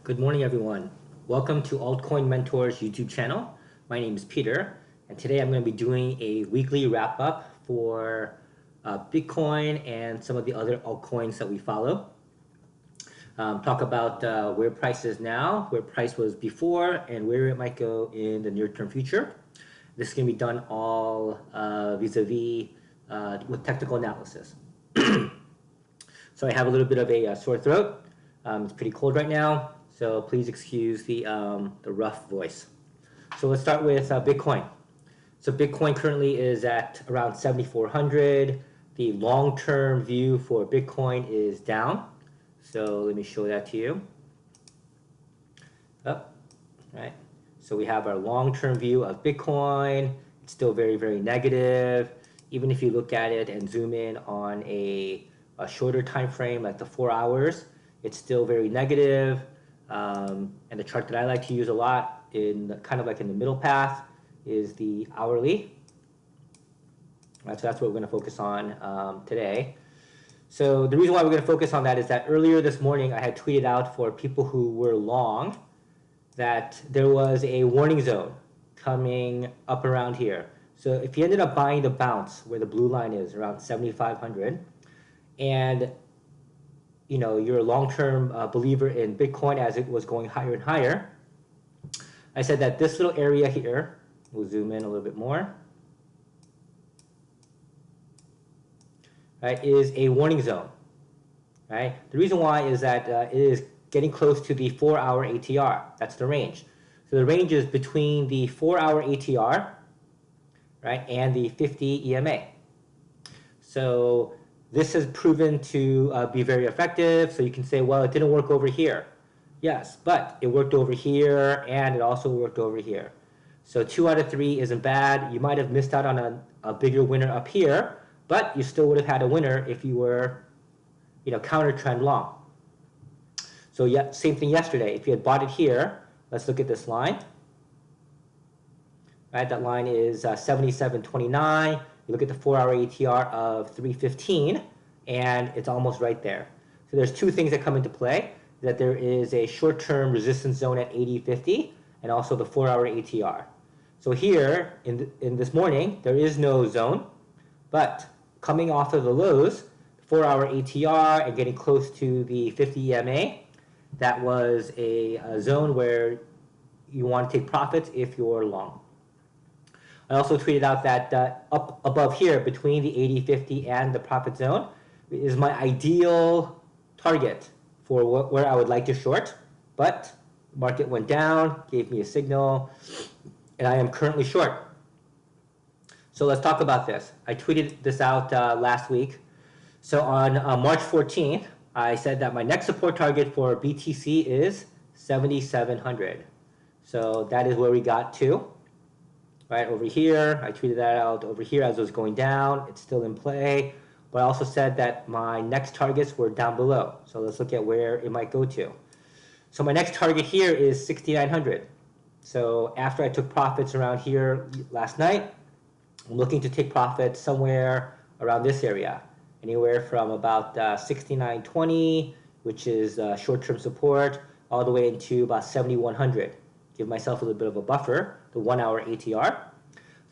Good morning, everyone. Welcome to Altcoin Mentors YouTube channel. My name is Peter, and today I'm going to be doing a weekly wrap-up for Bitcoin and some of the other altcoins that we follow. Talk about where price is now, where price was before, and where it might go in the near-term future. This is going to be done all vis-a-vis with technical analysis. So I have a little bit of a sore throat. It's pretty cold right now, so please excuse the rough voice. So let's start with Bitcoin. So Bitcoin currently is at around 7,400. The long-term view for Bitcoin is down. So let me show that to you. Up, right? So we have our long-term view of Bitcoin. It's still very, very negative. Even if you look at it and zoom in on a shorter time frame, like the 4 hours, it's still very negative. And the chart that I like to use a lot in kind of like in the middle path is the hourly. Right, so that's what we're going to focus on today. So the reason why we're going to focus on that is that earlier this morning I had tweeted out for people who were long that there was a warning zone coming up around here. So if you ended up buying the bounce where the blue line is around 7,500, and you know, you're a long-term believer in Bitcoin as it was going higher and higher, I said that this little area here, we'll zoom in a little bit more, right, is a warning zone, right? The reason why is that it is getting close to the 4-hour ATR. That's the range. So the range is between the 4-hour ATR, right, and the 50 EMA. So this has proven to be very effective. So you can say, well, it didn't work over here. Yes, but it worked over here, and it also worked over here. So 2 out of 3 isn't bad. You might have missed out on a bigger winner up here, but you still would have had a winner if you were, you know, counter trend long. So yeah, same thing yesterday. If you had bought it here, let's look at this line. Right, that line is 77.29. You look at the 4-hour ATR of 315, and it's almost right there. So there's two things that come into play, that there is a short-term resistance zone at 80.50, and also the 4-hour ATR. So here, in this morning, there is no zone, but coming off of the lows, 4-hour ATR and getting close to the 50 EMA, that was a zone where you want to take profits if you're long. I also tweeted out that up above here, between the 80.50 and the profit zone, is my ideal target for where I would like to short. But the market went down, gave me a signal, and I am currently short. So let's talk about this. I tweeted this out last week. So on March 14th, I said that my next support target for BTC is 7,700. So that is where we got to. Right over here, I tweeted that out over here as it was going down. It's still in play, but I also said that my next targets were down below. So let's look at where it might go to. So my next target here is 6,900. So after I took profits around here last night, I'm looking to take profits somewhere around this area, anywhere from about 69.20, which is short-term support, all the way into about 7,100. Give myself a little bit of a buffer, the 1-hour ATR.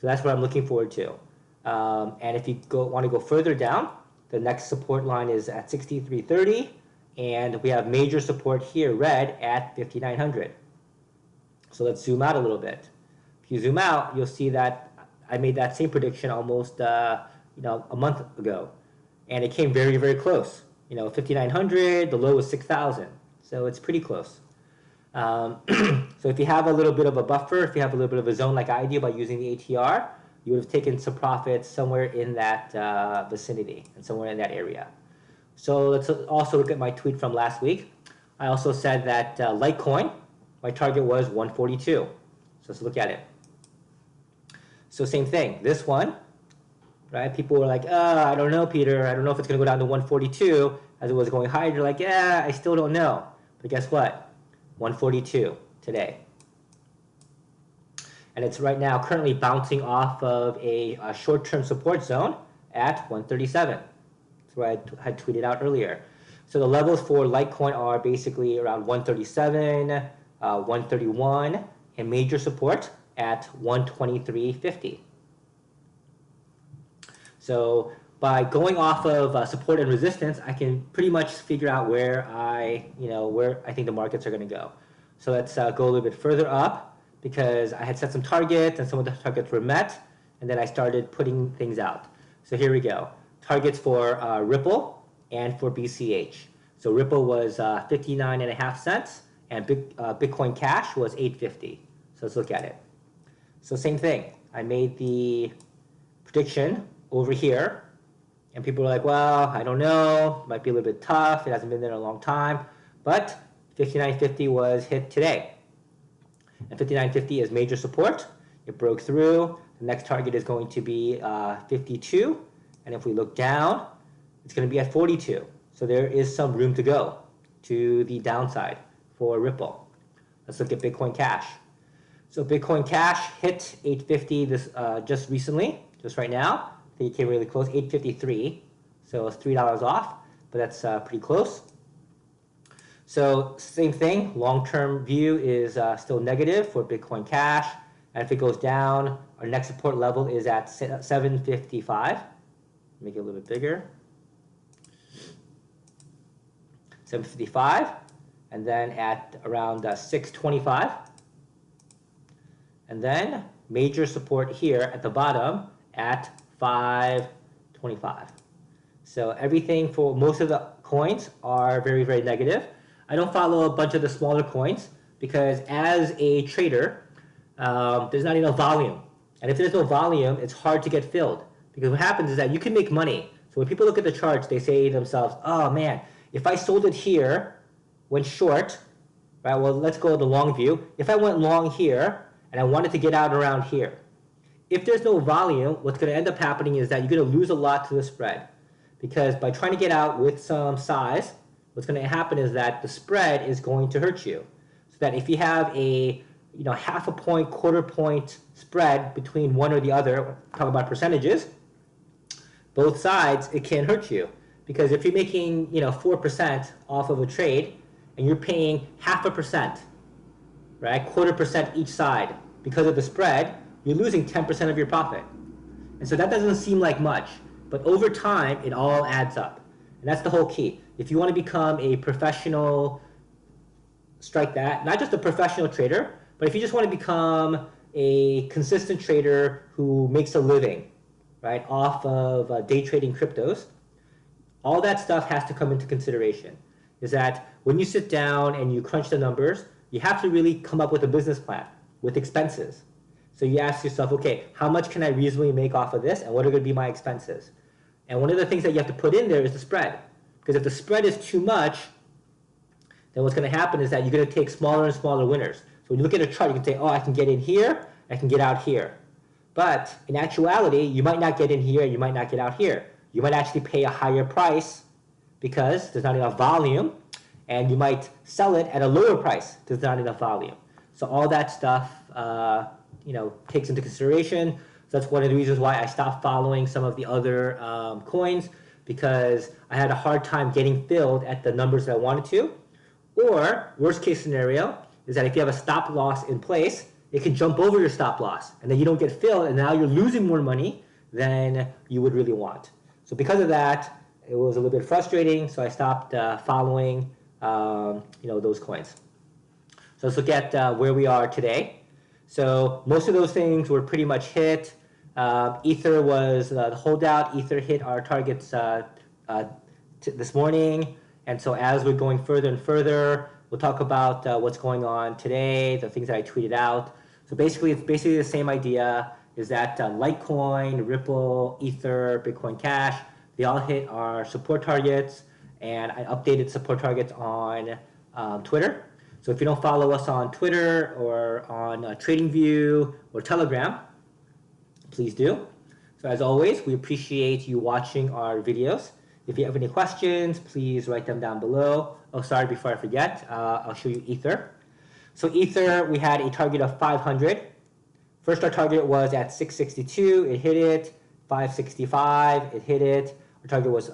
So that's what I'm looking forward to. And if you want to go further down, the next support line is at 63.30, and we have major support here, red, at 5,900. So let's zoom out a little bit. If you zoom out, you'll see that I made that same prediction almost a month ago, and it came very, very close. 5,900, the low was 6,000, so it's pretty close. So if you have a little bit of a buffer, if you have a little bit of a zone like I do by using the ATR, you would have taken some profits somewhere in that vicinity and somewhere in that area. So let's also look at my tweet from last week. I also said that Litecoin, my target was 142. So let's look at it. So same thing, this one, right? People were like, I don't know, Peter. I don't know if it's going to go down to 142 as it was going higher. You're like, yeah, I still don't know. But guess what? 142 today. And it's right now currently bouncing off of a short-term support zone at 137. That's what I had tweeted out earlier. So the levels for Litecoin are basically around 137, 131, and major support at 123.50. So by going off of support and resistance, I can pretty much figure out where I think the markets are going to go. So let's go a little bit further up, because I had set some targets and some of the targets were met, and then I started putting things out. So here we go. Targets for Ripple and for BCH. So Ripple was 59.5 cents, and Bitcoin Cash was 8.50. So let's look at it. So same thing. I made the prediction over here, and people were like, well, I don't know, might be a little bit tough, it hasn't been there in a long time, but 59.50 was hit today. And 59.50 is major support. It broke through. The next target is going to be 52, and if we look down, it's going to be at 42. So there is some room to go to the downside for Ripple. Let's look at Bitcoin Cash. So Bitcoin Cash hit 850 this just recently, just right now. I think it came really close, 853. So it's $3 off, but that's pretty close. So same thing, long-term view is still negative for Bitcoin Cash. And if it goes down, our next support level is at 755. Make it a little bit bigger. 755, and then at around 625. And then major support here at the bottom at 525. So everything for most of the coins are very, very negative. I don't follow a bunch of the smaller coins because as a trader, there's not enough volume. And if there's no volume, it's hard to get filled. Because what happens is that you can make money. So when people look at the charts, they say to themselves, oh man, if I sold it here, went short, right? Well, let's go to the long view. If I went long here and I wanted to get out around here, if there's no volume, what's going to end up happening is that you're going to lose a lot to the spread. Because by trying to get out with some size, what's going to happen is that the spread is going to hurt you. So that if you have a half a point, quarter point spread between one or the other, talk about percentages, both sides, it can hurt you. Because if you're making 4% off of a trade and you're paying 0.5%, right, 1/4% each side because of the spread, you're losing 10% of your profit. And so that doesn't seem like much, but over time it all adds up. And that's the whole key. If you want to become a professional, strike that, not just a professional trader, but if you just want to become a consistent trader who makes a living, right, off of day trading cryptos, all that stuff has to come into consideration. Is that when you sit down and you crunch the numbers, you have to really come up with a business plan with expenses. So you ask yourself, okay, how much can I reasonably make off of this, and what are going to be my expenses? And one of the things that you have to put in there is the spread. Because if the spread is too much, then what's going to happen is that you're going to take smaller and smaller winners. So when you look at a chart, you can say, oh, I can get in here, I can get out here. But in actuality, you might not get in here, you might not get out here. You might actually pay a higher price because there's not enough volume, and you might sell it at a lower price because there's not enough volume. So all that stuff takes into consideration. So that's one of the reasons why I stopped following some of the other coins, because I had a hard time getting filled at the numbers that I wanted to. Or worst case scenario is that if you have a stop loss in place, it can jump over your stop loss, and then you don't get filled, and now you're losing more money than you would really want. So because of that, it was a little bit frustrating, so I stopped following those coins. So let's look at where we are today. So most of those things were pretty much hit. Ether was the holdout. Ether hit our targets this morning. And so as we're going further and further, we'll talk about what's going on today, the things that I tweeted out. So basically, it's basically the same idea, is that Litecoin, Ripple, Ether, Bitcoin Cash, they all hit our support targets, and I updated support targets on Twitter. So if you don't follow us on Twitter or on TradingView or Telegram, please do. So as always, we appreciate you watching our videos. If you have any questions, please write them down below. Oh, sorry, before I forget, I'll show you Ether. So Ether, we had a target of 500. First, our target was at 662. It hit it. 565. It hit it. Our target was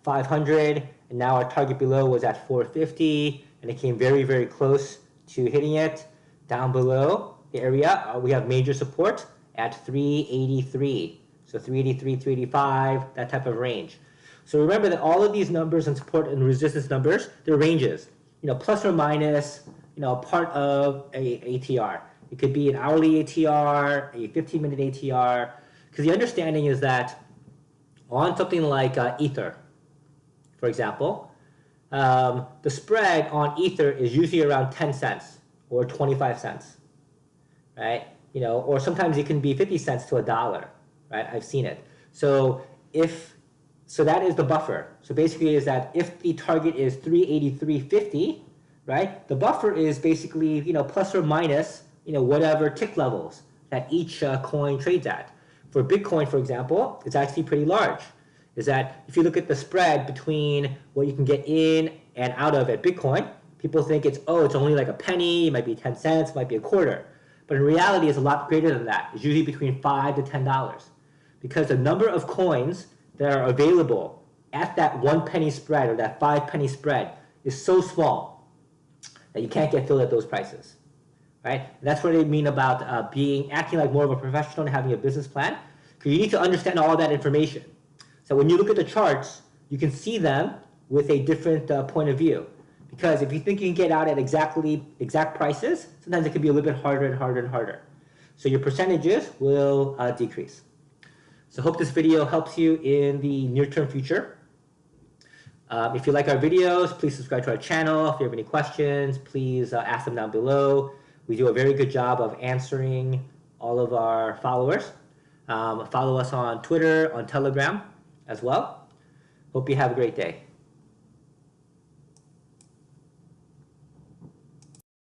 500. and now our target below was at 450, and it came very, very close to hitting it. Down below the area, we have major support at 383. So 383, 385, that type of range. So remember that all of these numbers and support and resistance numbers, they're ranges. Plus or minus, part of a ATR. It could be an hourly ATR, a 15-minute ATR, because the understanding is that on something like Ether, for example, the spread on Ether is usually around 10 cents or 25 cents, right? Or sometimes it can be 50 cents to $1, right? I've seen it. So that is the buffer. So basically is that if the target is 383.50, right? The buffer is basically, plus or minus, whatever tick levels that each coin trades at. For Bitcoin, for example, it's actually pretty large. Is that if you look at the spread between what you can get in and out of at Bitcoin, people think it's only like a penny, it might be 10 cents, it might be a quarter. But in reality, it's a lot greater than that. It's usually between $5 to $10. Because the number of coins that are available at that 1 penny spread or that 5 penny spread is so small that you can't get filled at those prices, right? And that's what I mean about acting like more of a professional and having a business plan, because you need to understand all of that information. So when you look at the charts, you can see them with a different point of view. Because if you think you can get out at exact prices, sometimes it can be a little bit harder and harder and harder. So your percentages will decrease. So I hope this video helps you in the near-term future. If you like our videos, please subscribe to our channel. If you have any questions, please ask them down below. We do a very good job of answering all of our followers. Follow us on Twitter, on Telegram as well. Hope you have a great day.